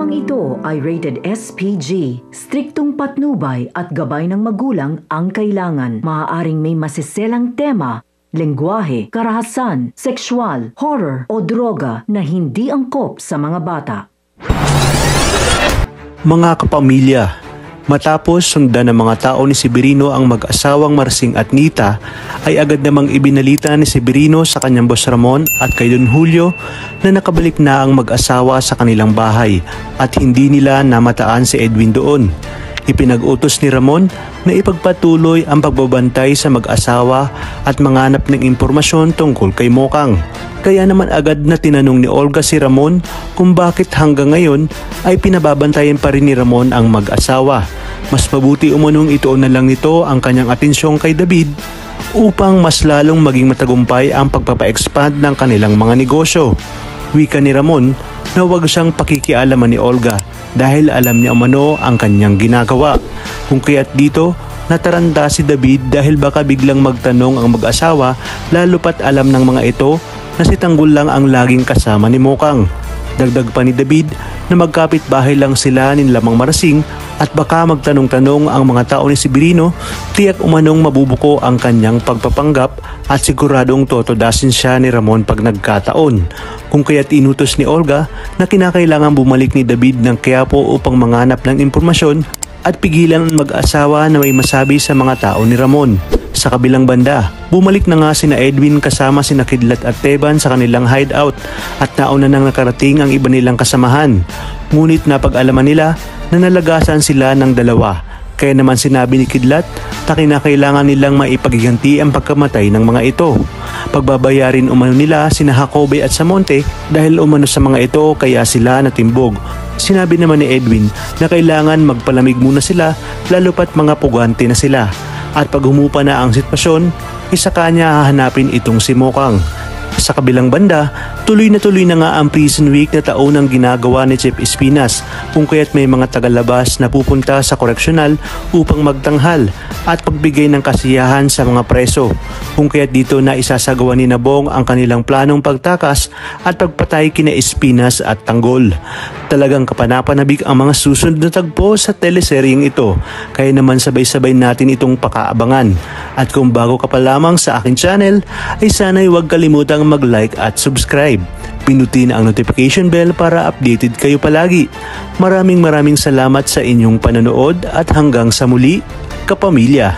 Programang ito ay rated SPG. Striktong patnubay at gabay ng magulang ang kailangan. Maaaring may masiselang tema, lengguwahe, karahasan, sexual, horror o droga na hindi angkop sa mga bata. Mga kapamilya, matapos sundan ng mga tao ni Severino ang mag-asawang Marsing at Nita, ay agad namang ibinalita ni Severino sa kanyang boss Ramon at kay Don Julio na nakabalik na ang mag-asawa sa kanilang bahay at hindi nila namataan si Edwin doon. Ipinag-utos ni Ramon na ipagpatuloy ang pagbabantay sa mag-asawa at manganap ng impormasyon tungkol kay Mokang. Kaya naman agad na tinanong ni Olga si Ramon kung bakit hanggang ngayon ay pinababantayan pa rin ni Ramon ang mag-asawa. Mas mabuti umunong ituon na lang nito ang kanyang atensyong kay David upang mas lalong maging matagumpay ang pagpapa-expand ng kanilang mga negosyo. Wika ni Ramon na huwag siyang pakikialaman ni Olga dahil alam niya umano ang kanyang ginagawa. Kung kaya't dito, nataranta si David dahil baka biglang magtanong ang mag-asawa lalo pat alam ng mga ito na si Tanggol lang ang laging kasama ni Mokang. Dagdag pa ni David na magkapit-bahay lang sila ni Lamang Marsing at baka magtanong-tanong ang mga tao ni Severino, tiyak umanong mabubuko ang kanyang pagpapanggap at siguradong totodasin siya ni Ramon pag nagkataon. Kung kaya't inutos ni Olga na kinakailangan bumalik ni David ng Quiapo upang manganap ng impormasyon at pigilan ang mag-asawa na may masabi sa mga tao ni Ramon. Sa kabilang banda, bumalik na nga sina Edwin kasama sina Kidlat at Teban sa kanilang hideout at nauna nang nakarating ang iba nilang kasamahan. Ngunit napag-alaman nila na nalagasan sila ng dalawa. Kaya naman sinabi ni Kidlat na kinakailangan nilang maipagiganti ang pagkamatay ng mga ito. Pagbabayarin umano nila sina Jacobe at Samonte dahil umano sa mga ito kaya sila natimbog. Sinabi naman ni Edwin na kailangan magpalamig muna sila lalo pat mga pugante na sila. At pag humupa na ang sitwasyon, isa kanya hahanapin itong si Mokang. Sa kabilang banda, tuloy na nga ang prison week na taunang ginagawa ni Chief Espinas kung kaya't may mga tagalabas na pupunta sa koreksyonal upang magtanghal at pagbigay ng kasiyahan sa mga preso. Kung kaya't dito na isasagawa ni Nabong ang kanilang planong pagtakas at pagpatay kina Espinas at Tanggol. Talagang kapanapanabik ang mga susunod na tagpo sa teleseryeng ito, kaya naman sabay-sabay natin itong pakaabangan. At kung bago ka pa lamang sa aking channel, ay sana'y huwag kalimutang mag-like at subscribe. Pinutin ang notification bell para updated kayo palagi. Maraming salamat sa inyong panonood at hanggang sa muli, kapamilya.